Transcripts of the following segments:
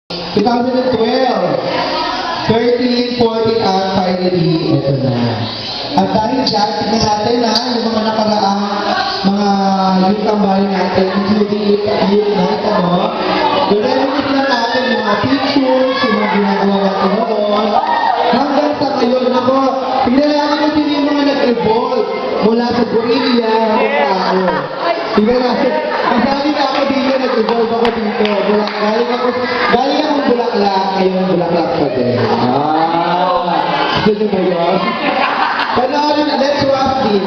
2012, 13, 14, at finally, ito na. At dahil dyan, tignan natin na yung mga nakaraang mga youth tambahay natin, including youth night, ano? I-reminisce na natin yung mga pictures, yung mga ginagawa natin noon. Hanggang sa ngayon, ako, tignan natin kung sino yung mga nag-evolve mula sa gorilla hanggang tao. Tignan natin, kasali na ako dito, nag-evolve ako dito. Galing akong bulaklak, ngayon bulaklak pa din. Gusto nyo ba yun? Panoorin, let's watch this.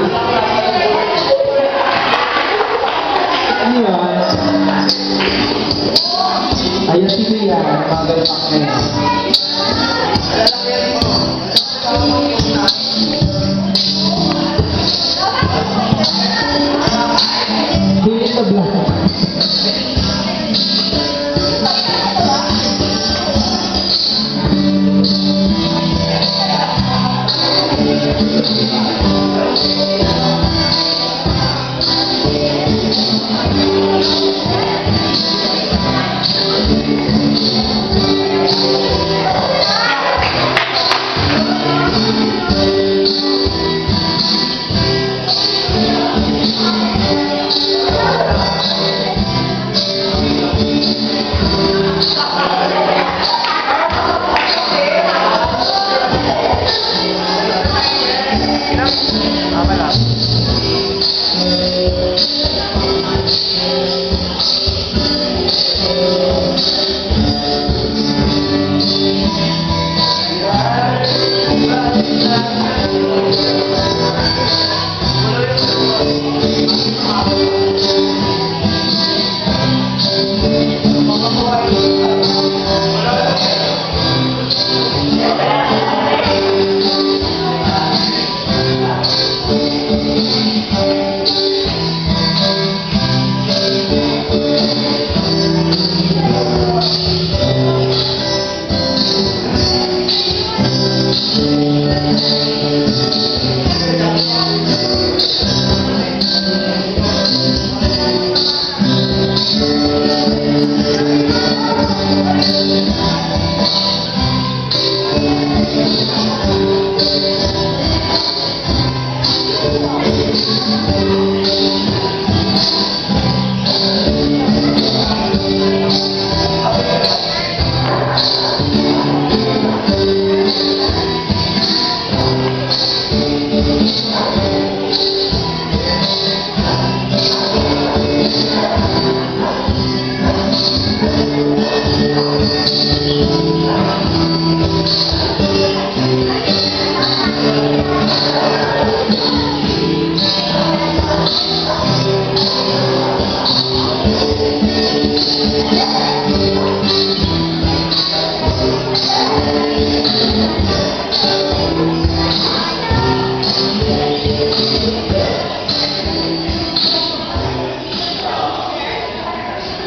Ano yun? Ayan si Bia, mga galpak na yun. Bia sa black.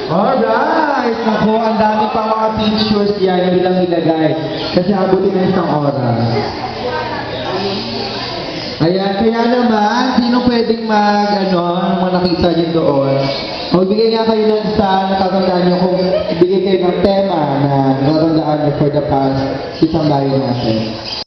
Alright! Ako, ang dami pa mga pictures yan, hindi lang ilagay. Kasi abutin na isang oras. Ayan, kaya naman, sino pwedeng ang mga nakita niyo doon? Magbigay nga kayo ng sa natatandaan niyo kung ibigay kayo ng tema na natatandaan niyo for the past isang layo natin.